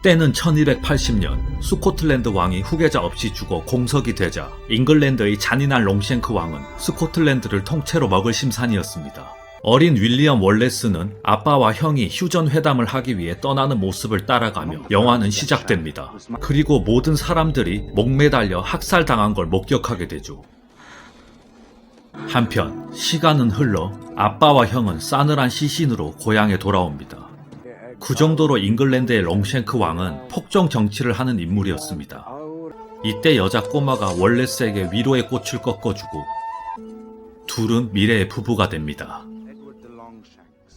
때는 1280년 스코틀랜드 왕이 후계자 없이 죽어 공석이 되자 잉글랜드의 잔인한 롱쉔크 왕은 스코틀랜드를 통째로 먹을 심산이었습니다. 어린 윌리엄 월레스는 아빠와 형이 휴전 회담을 하기 위해 떠나는 모습을 따라가며 영화는 시작됩니다. 그리고 모든 사람들이 목매달려 학살당한 걸 목격하게 되죠. 한편 시간은 흘러 아빠와 형은 싸늘한 시신으로 고향에 돌아옵니다. 그 정도로 잉글랜드의 롱쉔크 왕은 폭정 정치를 하는 인물이었습니다. 이때 여자 꼬마가 월레스에게 위로의 꽃을 꺾어주고 둘은 미래의 부부가 됩니다.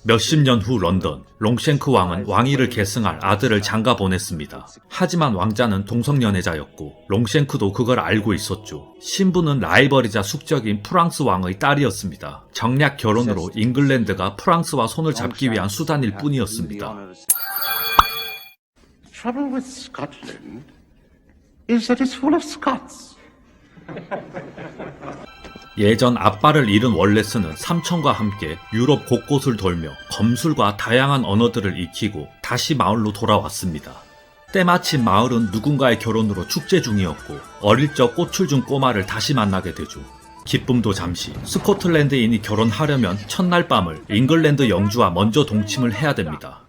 몇십 년 후 런던, 롱쉔크 왕은 왕위를 계승할 아들을 장가 보냈습니다. 하지만 왕자는 동성연애자였고 롱쉔크도 그걸 알고 있었죠. 신부는 라이벌이자 숙적인 프랑스 왕의 딸이었습니다. 정략 결혼으로 잉글랜드가 프랑스와 손을 잡기 위한 수단일 뿐이었습니다. Trouble with Scotland is that it's full of Scots. 예전 아빠를 잃은 월레스는 삼촌과 함께 유럽 곳곳을 돌며 검술과 다양한 언어들을 익히고 다시 마을로 돌아왔습니다. 때마침 마을은 누군가의 결혼으로 축제 중이었고 어릴 적 꽃을 준 꼬마를 다시 만나게 되죠. 기쁨도 잠시. 스코틀랜드인이 결혼하려면 첫날 밤을 잉글랜드 영주와 먼저 동침을 해야 됩니다.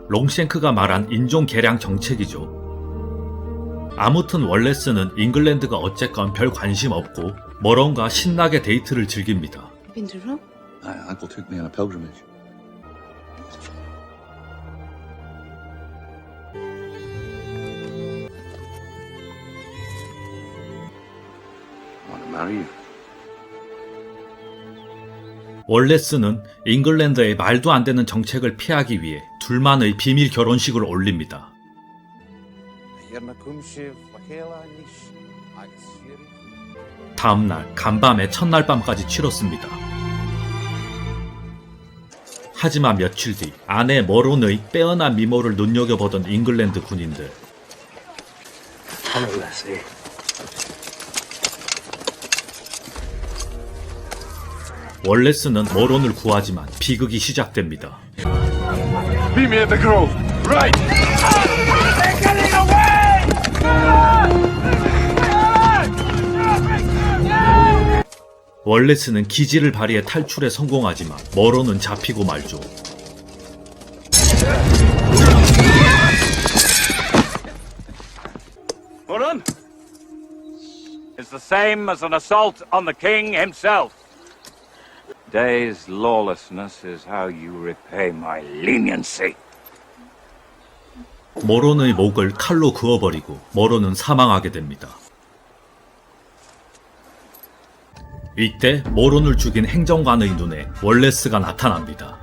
롱쉔크가 말한 인종 개량 정책이죠. 아무튼 월레스는 잉글랜드가 어쨌건 별 관심 없고 머런과 신나게 데이트를 즐깁니다. Been to Rome? Uncle took me on a pilgrimage. I want to marry you. 월레스는 잉글랜드의 말도 안 되는 정책을 피하기 위해 둘만의 비밀 결혼식을 올립니다. 다음날 간밤에 첫날 밤까지 치렀습니다. 하지만 며칠 뒤 아내 머론의 빼어난 미모를 눈여겨보던 잉글랜드 군인들. 월레스는 머론을 구하지만 비극이 시작됩니다. Meet me at the grove. Right. They're getting away! 월레스는 기지를 발휘해 탈출에 성공하지만 머론은 잡히고 말죠. Moran, it's the same as an assault on the king himself. Today's lawlessness is how you repay my leniency. 머론의 목을 칼로 그어버리고 머론은 사망하게 됩니다. 이때 머론을 죽인 행정관의 눈에 월레스가 나타납니다.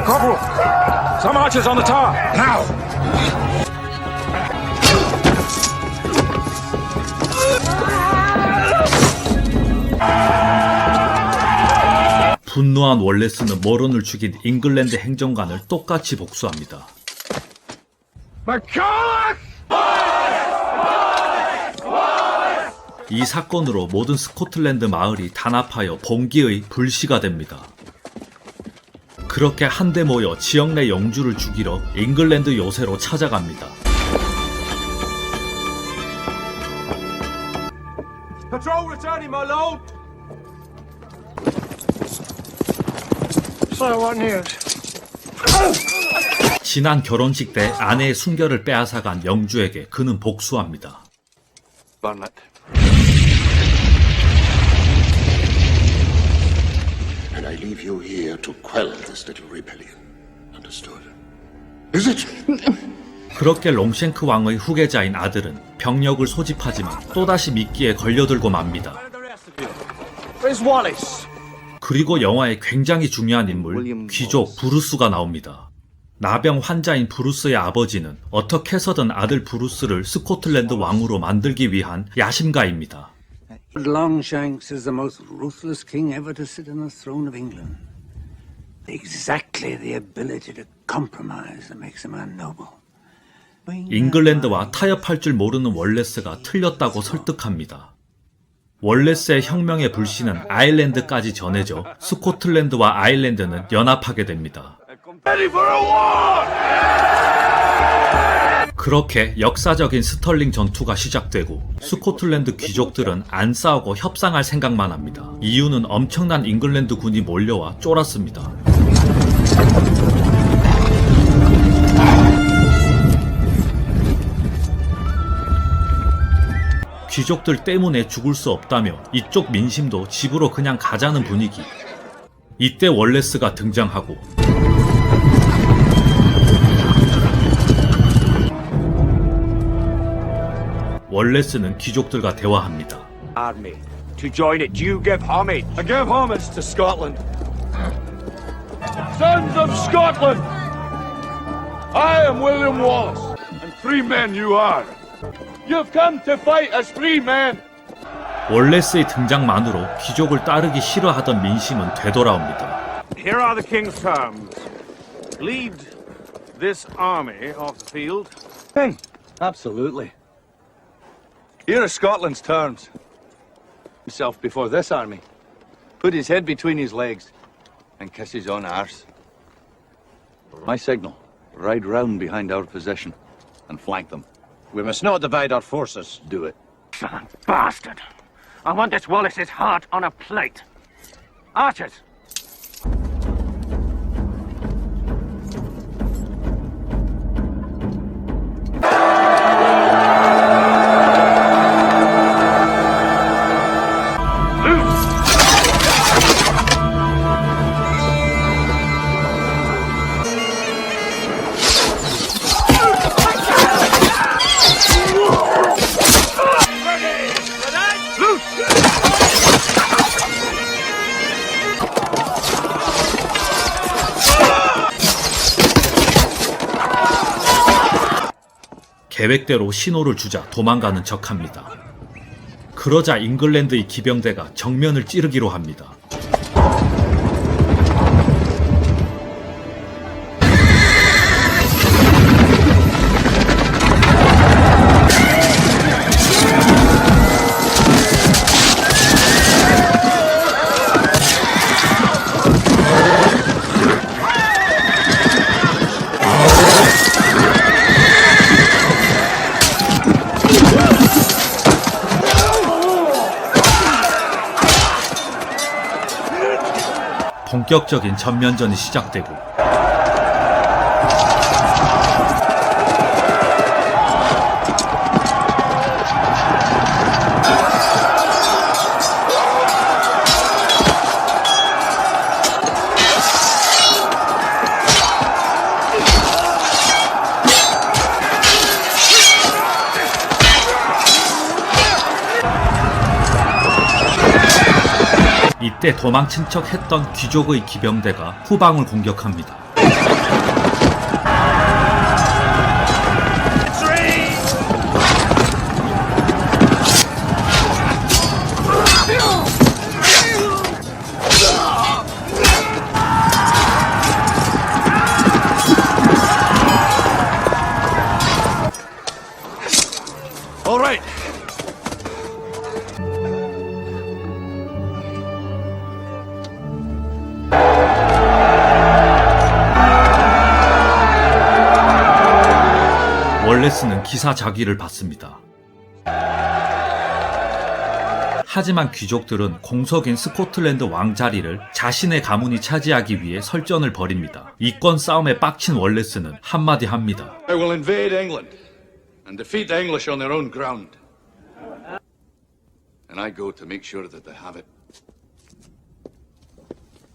Corporal, some archers on the tower. Now! 분노한 월레스는 머론을 죽인 잉글랜드 행정관을 똑같이 복수합니다. 이 사건으로 모든 스코틀랜드 마을이 단합하여 봉기의 불씨가 됩니다. 그렇게 한데 모여 지역 내 영주를 죽이러 잉글랜드 요새로 찾아갑니다. Patrol returning, my lord. So what news? 지난 결혼식 때 아내의 순결을 빼앗아간 영주에게 그는 복수합니다. Burn it. And I leave you here to quell this little rebellion. Understood? Is it? 그렇게 롱쉔크 왕의 후계자인 아들은 병력을 소집하지만 또다시 미끼에 걸려들고 맙니다. Where's Wallace? 그리고 영화의 굉장히 중요한 인물, 귀족 브루스가 나옵니다. 나병 환자인 브루스의 아버지는 어떻게 해서든 아들 브루스를 스코틀랜드 왕으로 만들기 위한 야심가입니다. Longshanks is the most ruthless king ever to sit on the throne of England. Exactly the ability to compromise that makes a man noble. 잉글랜드와 타협할 줄 모르는 월레스가 틀렸다고 설득합니다. 월레스의 혁명의 불씨는 아일랜드까지 전해져 스코틀랜드와 아일랜드는 연합하게 됩니다. 그렇게 역사적인 스털링 전투가 시작되고 스코틀랜드 귀족들은 안 싸우고 협상할 생각만 합니다. 이유는 엄청난 잉글랜드 군이 몰려와 쫄았습니다. 귀족들 때문에 죽을 수 없다며 이쪽 민심도 집으로 그냥 가자는 분위기. 이때 월레스가 등장하고 월레스는 귀족들과 대화합니다. Army. To join it, you give homage. I give homage to Scotland. Sons of Scotland! I am William Wallace, and free men you are. You've come to fight as free men. 월레스의 등장만으로 귀족을 따르기 싫어하던 민심은 되돌아옵니다. Here are the king's terms. Lead this army off the field. King, absolutely. Here are Scotland's terms. Himself before this army. Put his head between his legs and kiss his own arse. My signal. Ride round behind our position and flank them. We must not divide our forces. Do it. Son bastard! I want this Wallace's heart on a plate. Archers! 계획대로 신호를 주자 도망가는 척합니다. 그러자 잉글랜드의 기병대가 정면을 찌르기로 합니다. 본격적인 전면전이 시작되고 이때 도망친 척 했던 귀족의 기병대가 후방을 공격합니다. All right. 월레스는 기사자귀를 받습니다. 하지만 귀족들은 공석인 스코틀랜드 왕 자리를 자신의 가문이 차지하기 위해 설전을 벌입니다. 이권 싸움에 빡친 월레스는 한마디 합니다. I will invade England and defeat the English on their own ground. And I go to make sure that they have it.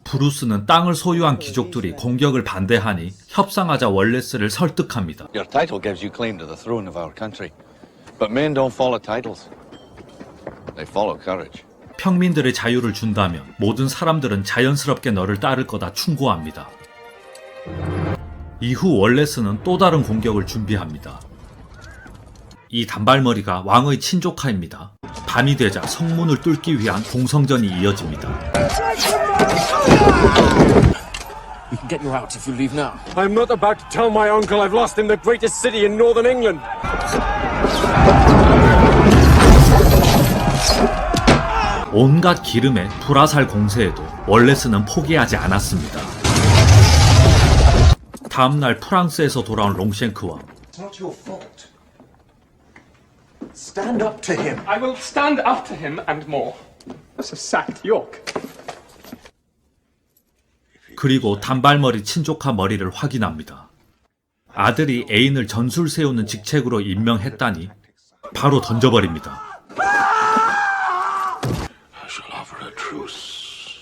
브루스는 땅을 소유한 귀족들이 공격을 반대하니 협상하자 월레스를 설득합니다. Your title gives you claim to the throne of our country. But men don't follow titles. They follow courage. 평민들의 자유를 준다면 모든 사람들은 자연스럽게 너를 따를 거다 충고합니다. 이후 월레스는 또 다른 공격을 준비합니다. 이 단발머리가 왕의 친조카입니다. 밤이 되자 성문을 뚫기 위한 공성전이 이어집니다. We can get you out if you leave now. I'm not about to tell my uncle I've lost him the greatest city in northern England. 온갖 기름에 불화살 공세에도 월레스는 포기하지 않았습니다. 다음날 프랑스에서 돌아온 롱쉔크 왕. It's not your fault. Stand up to him. I will stand up to him and more. That's a sacked York. 그리고 단발머리 친조카 머리를 확인합니다. 아들이 애인을 전술 세우는 직책으로 임명했다니 바로 던져버립니다. I shall offer a truce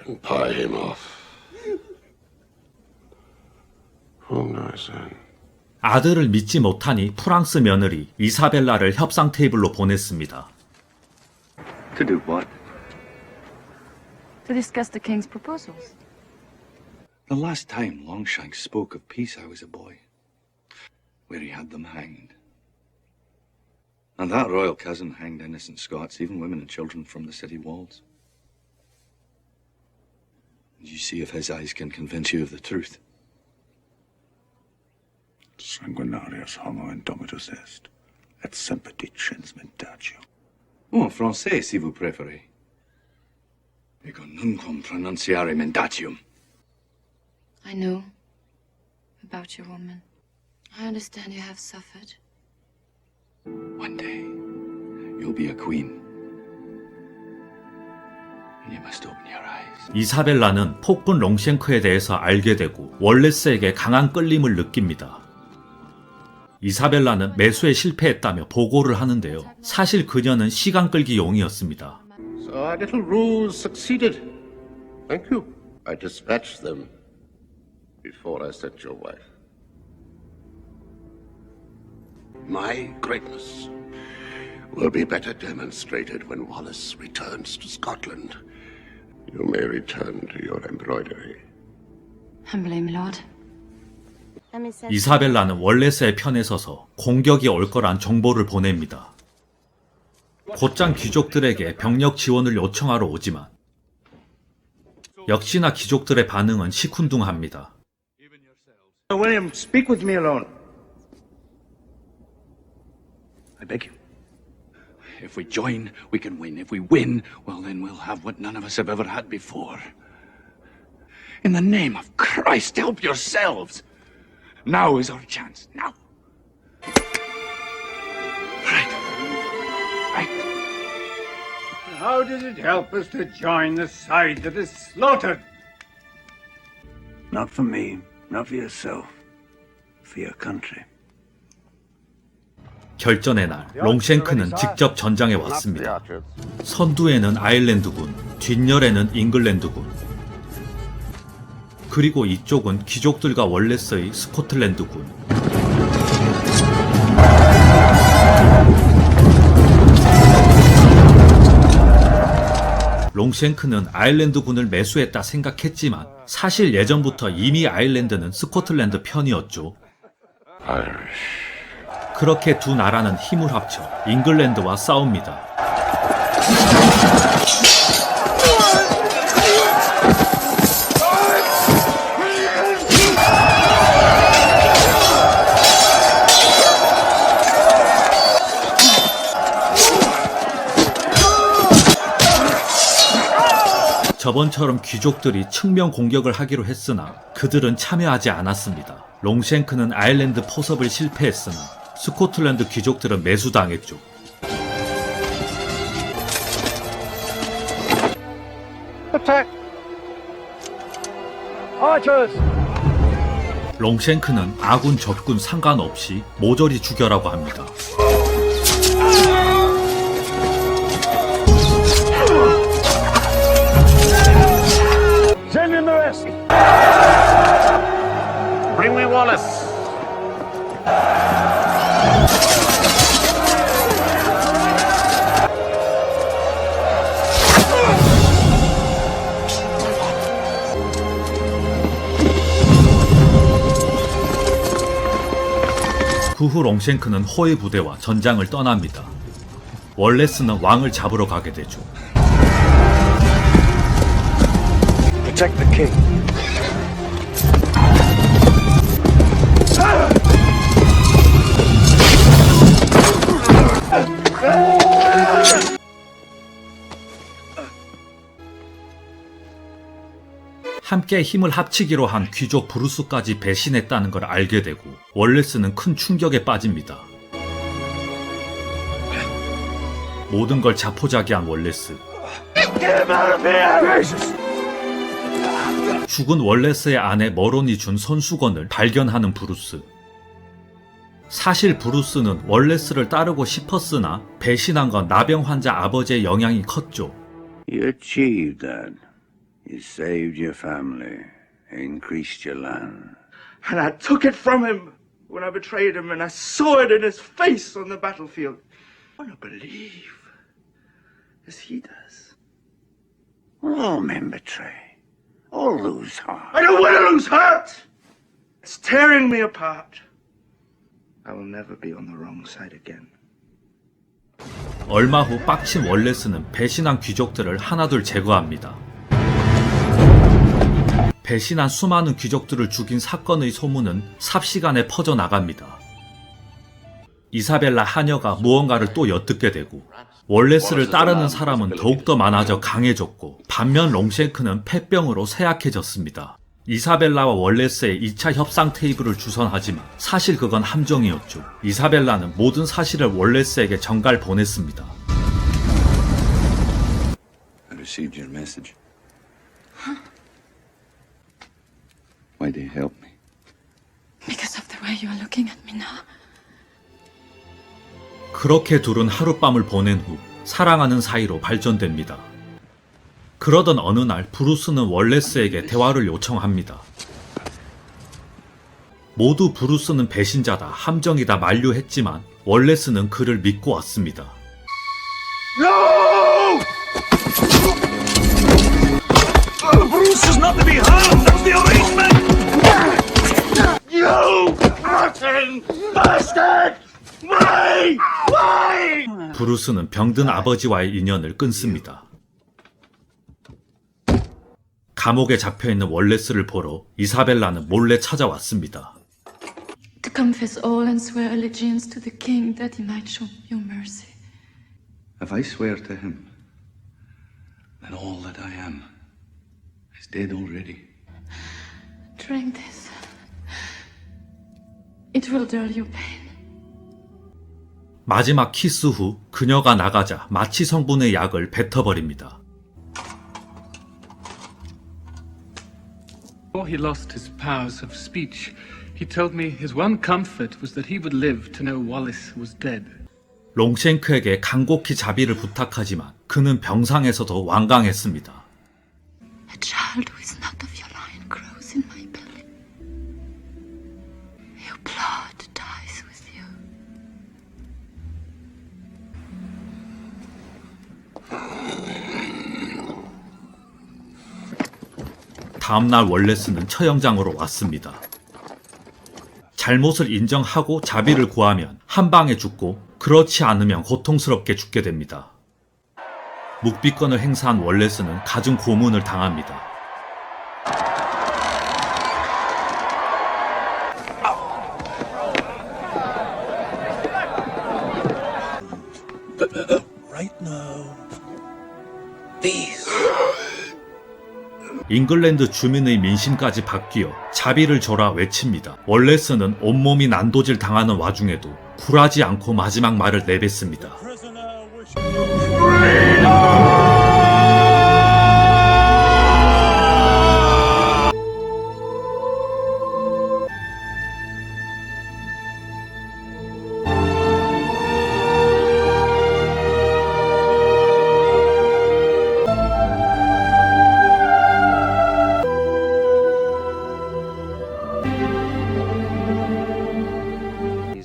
and buy him off. Whom do I send? 아들을 믿지 못하니 프랑스 며느리 이사벨라를 협상 테이블로 보냈습니다. To do what? To discuss the king's proposals. The last time Longshanks spoke of peace, I was a boy, where he had them hanged. And that royal cousin hanged innocent Scots, even women and children, from the city walls. You see if his eyes can convince you of the truth. Sanguinarius homo indomitus est, et semper dicens mentatio. Oh, français, si vous préférez. Ego nunquam pronunciare mendatium. I know about your woman. I understand you have suffered. One day, you'll be a queen. And you must open your eyes. 이사벨라는 폭군 롱쉔크에 대해서 알게 되고 월레스에게 강한 끌림을 느낍니다. 이사벨라는 매수에 실패했다며 보고를 하는데요. 사실 그녀는 시간 끌기 용이었습니다. So our little ruse succeeded. Thank you. I dispatched them before I sent your wife. My greatness will be better demonstrated when Wallace returns to Scotland. You may return to your embroidery. Humbly, my lord. 이사벨라는 월레스의 편에 서서 공격이 올 거란 정보를 보냅니다. 곧장 귀족들에게 병력 지원을 요청하러 오지만 역시나 귀족들의 반응은 시큰둥합니다. William, speak with me alone. I beg you. If we join, we can win. If we win, well, then we'll have what none of us have ever had before. In the name of Christ, help yourselves. Now is our chance. Now. Right. Right. How does it help us to join the side that is slaughtered? Not for me, not for yourself, for your country. 결전의 날, 롱쉔크는 직접 전장에 왔습니다. 선두에는 아일랜드군, 뒷열에는 잉글랜드군, 그리고 이쪽은 귀족들과 월레스의 스코틀랜드군. 롱쉔크는 아일랜드군을 매수했다 생각했지만 사실 예전부터 이미 아일랜드는 스코틀랜드 편이었죠. 그렇게 두 나라는 힘을 합쳐 잉글랜드와 싸웁니다. 저번처럼 귀족들이 측면 공격을 하기로 했으나 그들은 참여하지 않았습니다. 롱쉔크는 아일랜드 포섭을 실패했으나 스코틀랜드 귀족들은 매수당했죠. Attack! Archers! 롱쉔크는 아군 적군 상관없이 모조리 죽여라고 합니다. Send in the rest! Bring me Wallace. 이후 롱쉔크는 호의 부대와 전장을 떠납니다. 월레스는 왕을 잡으러 가게 되죠. Protect the king. 함께 힘을 합치기로 한 귀족 브루스까지 배신했다는 걸 알게 되고 월레스는 큰 충격에 빠집니다. 모든 걸 자포자기한 월레스. 죽은 월레스의 아내 머론이 준 손수건을 발견하는 브루스. 사실 브루스는 월레스를 따르고 싶었으나 배신한 건 나병 환자 아버지의 영향이 컸죠. You achieved that. You saved your family, increased your land. And I took it from him when I betrayed him, and I saw it in his face on the battlefield. I want to believe as he does. Well, all men betray. All lose heart. I don't want to lose heart! It's tearing me apart. I will never be on the wrong side again. 얼마 후 빡친 월레스는 배신한 귀족들을 하나둘 제거합니다. 배신한 수많은 귀족들을 죽인 사건의 소문은 삽시간에 퍼져나갑니다. 이사벨라 하녀가 무언가를 또 엿듣게 되고 월레스를 따르는 사람은 더욱더 많아져 강해졌고 반면 롱쉔크는 폐병으로 쇠약해졌습니다. 이사벨라와 월레스의 2차 협상 테이블을 주선하지만 사실 그건 함정이었죠. 이사벨라는 모든 사실을 월레스에게 전갈 보냈습니다. I received your message. Why do you help me? Because of the way you are looking at me now. 그렇게 둘은 하룻밤을 보낸 후 사랑하는 사이로 발전됩니다. 그러던 어느 날 브루스는 월레스에게 대화를 요청합니다. 모두 브루스는 배신자다, 함정이다 만류했지만 월레스는 그를 믿고 왔습니다. No! Bruce is not to be harmed. That's the arrangement. You rotten bastard! Why? Why? 브루스는 병든 아버지와의 인연을 끊습니다. 감옥에 잡혀있는 월레스를 보러 이사벨라는 몰래 찾아왔습니다. To confess all and swear allegiance to the king that he might show you mercy. If I swear to him, then all that I am is dead already. Drink this. It will dull your pain. 마지막 키스 후 그녀가 나가자 마취 성분의 약을 뱉어버립니다. Before he lost his powers of speech, he told me his one comfort was that he would live to know Wallace was dead. 롱쉔크에게 간곡히 자비를 부탁하지만 그는 병상에서도 완강했습니다. A child who is not of your line grows in my belly. Your blood dies with you. 다음날 월레스는 처형장으로 왔습니다. 잘못을 인정하고 자비를 구하면 한 방에 죽고 그렇지 않으면 고통스럽게 죽게 됩니다. 묵비권을 행사한 월레스는 갖은 고문을 당합니다. Right now. These. 잉글랜드 주민의 민심까지 바뀌어 자비를 줘라 외칩니다. 월레스는 온몸이 난도질 당하는 와중에도 굴하지 않고 마지막 말을 내뱉습니다.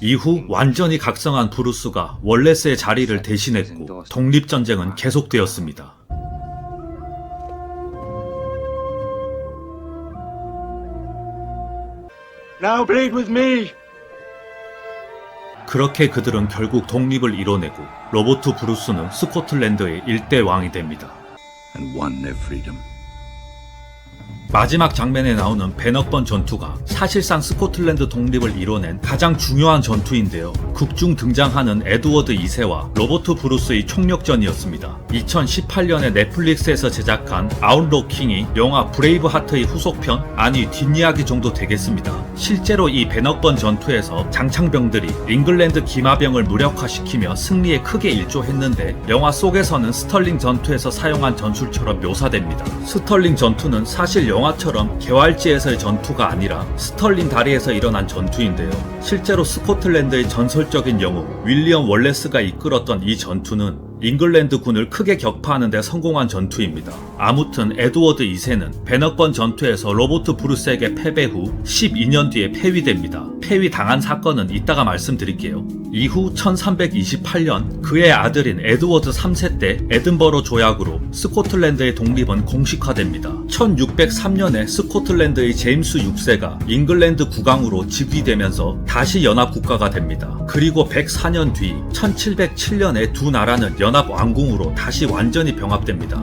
이후 완전히 각성한 브루스가 월레스의 자리를 대신했고 독립전쟁은 계속되었습니다. Now bleed with me. 그렇게 그들은 결국 독립을 이뤄내고 로버트 브루스는 스코틀랜드의 일대 왕이 됩니다. And won their freedom. 마지막 장면에 나오는 배넉번 전투가 사실상 스코틀랜드 독립을 이뤄낸 가장 중요한 전투인데요. 극중 등장하는 에드워드 2세와 로버트 브루스의 총력전이었습니다. 2018년에 넷플릭스에서 제작한 아웃로 킹이 영화 브레이브하트의 후속편, 아니 뒷이야기 정도 되겠습니다. 실제로 이 배넉번 전투에서 장창병들이 잉글랜드 기마병을 무력화시키며 승리에 크게 일조했는데 영화 속에서는 스털링 전투에서 사용한 전술처럼 묘사됩니다. 스털링 전투는 사실 영화처럼 개활지에서의 전투가 아니라 스털링 다리에서 일어난 전투인데요. 실제로 스코틀랜드의 전설적인 영웅 윌리엄 월레스가 이끌었던 이 전투는 잉글랜드 군을 크게 격파하는 데 성공한 전투입니다. 아무튼 에드워드 2세는 배넉번 전투에서 로버트 브루스에게 패배 후 12년 뒤에 폐위됩니다. 폐위당한 사건은 이따가 말씀드릴게요. 이후 1328년 그의 아들인 에드워드 3세 때 에든버러 조약으로 스코틀랜드의 독립은 공식화됩니다. 1603년에 스코틀랜드의 제임스 6세가 잉글랜드 국왕으로 즉위되면서 다시 연합국가가 됩니다. 그리고 104년 뒤 1707년에 두 나라는 연합왕궁으로 다시 완전히 병합됩니다.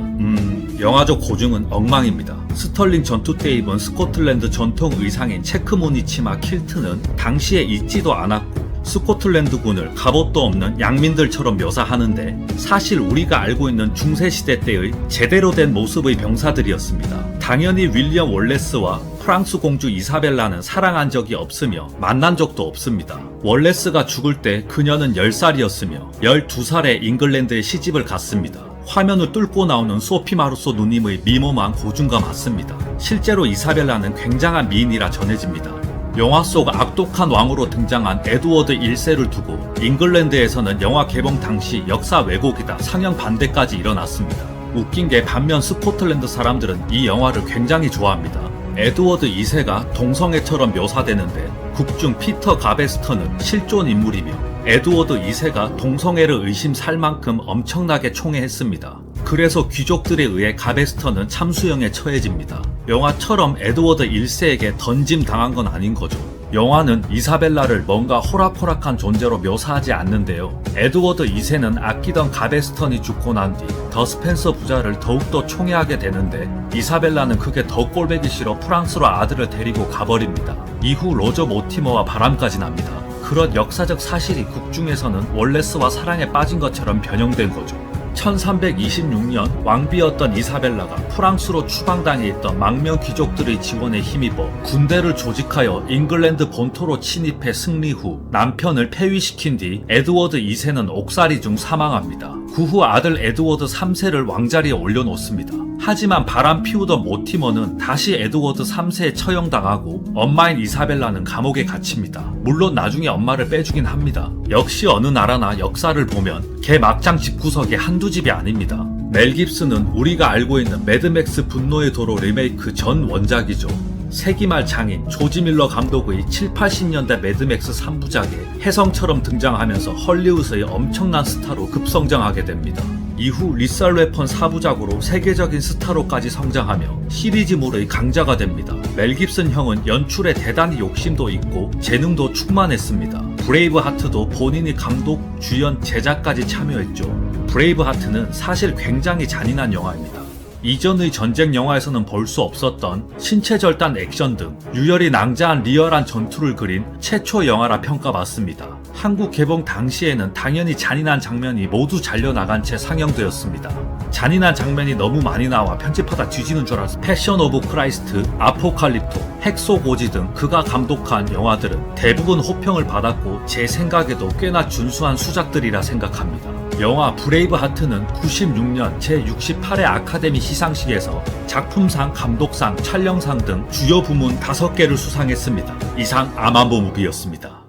영화적 고증은 엉망입니다. 스털링 전투 때 입은 스코틀랜드 전통 의상인 체크무늬 치마 킬트는 당시에 있지도 않았고 스코틀랜드군을 갑옷도 없는 양민들처럼 묘사하는데 사실 우리가 알고 있는 중세시대 때의 제대로 된 모습의 병사들이었습니다. 당연히 윌리엄 월레스와 프랑스 공주 이사벨라는 사랑한 적이 없으며 만난 적도 없습니다. 월레스가 죽을 때 그녀는 10살이었으며 12살에 잉글랜드에 시집을 갔습니다. 화면을 뚫고 나오는 소피 마루소 누님의 미모만 고증과 맞습니다. 실제로 이사벨라는 굉장한 미인이라 전해집니다. 영화 속 악독한 왕으로 등장한 에드워드 1세를 두고 잉글랜드에서는 영화 개봉 당시 역사 왜곡이다 상영 반대까지 일어났습니다. 웃긴 게 반면 스코틀랜드 사람들은 이 영화를 굉장히 좋아합니다. 에드워드 2세가 동성애처럼 묘사되는데 극중 피터 가베스턴은 실존 인물이며 에드워드 2세가 동성애를 의심살 만큼 엄청나게 총애했습니다. 그래서 귀족들에 의해 가베스턴은 참수형에 처해집니다. 영화처럼 에드워드 1세에게 던짐 당한 건 아닌 거죠. 영화는 이사벨라를 뭔가 호락호락한 존재로 묘사하지 않는데요. 에드워드 2세는 아끼던 가베스턴이 죽고 난 뒤 더 스펜서 부자를 더욱더 총애하게 되는데 이사벨라는 그게 더 꼴보기 싫어 프랑스로 아들을 데리고 가버립니다. 이후 로저 모티머와 바람까지 납니다. 그런 역사적 사실이 국중에서는 월레스와 사랑에 빠진 것처럼 변형된 거죠. 1326년 왕비였던 이사벨라가 프랑스로 추방당해 있던 망명 귀족들의 지원에 힘입어 군대를 조직하여 잉글랜드 본토로 침입해 승리 후 남편을 폐위시킨 뒤 에드워드 2세는 옥살이 중 사망합니다. 그 후 아들 에드워드 3세를 왕자리에 올려놓습니다. 하지만 바람 피우던 모티머는 다시 에드워드 3세에 처형당하고 엄마인 이사벨라는 감옥에 갇힙니다. 물론 나중에 엄마를 빼주긴 합니다. 역시 어느 나라나 역사를 보면 개 막장 집구석이 한두 집이 아닙니다. 멜 깁슨은 우리가 알고 있는 매드맥스 분노의 도로 리메이크 전 원작이죠. 세기말 장인 조지 밀러 감독의 7, 80년대 매드맥스 3부작에 혜성처럼 등장하면서 헐리우드의 엄청난 스타로 급성장하게 됩니다. 이후 리썰 웨펀 4부작으로 세계적인 스타로까지 성장하며 시리즈물의 강자가 됩니다. 멜 깁슨 형은 연출에 대단히 욕심도 있고 재능도 충만했습니다. 브레이브하트도 본인이 감독, 주연, 제작까지 참여했죠. 브레이브하트는 사실 굉장히 잔인한 영화입니다. 이전의 전쟁 영화에서는 볼 수 없었던 신체절단 액션 등 유혈이 낭자한 리얼한 전투를 그린 최초 영화라 평가받습니다. 한국 개봉 당시에는 당연히 잔인한 장면이 모두 잘려나간 채 상영되었습니다. 잔인한 장면이 너무 많이 나와 편집하다 뒤지는 줄 알았어. 패션 오브 크라이스트, 아포칼립토, 핵소고지 등 그가 감독한 영화들은 대부분 호평을 받았고 제 생각에도 꽤나 준수한 수작들이라 생각합니다. 영화 브레이브하트는 96년 제68회 아카데미 시상식에서 작품상, 감독상, 촬영상 등 주요 부문 5개를 수상했습니다. 이상 아만보 무비였습니다.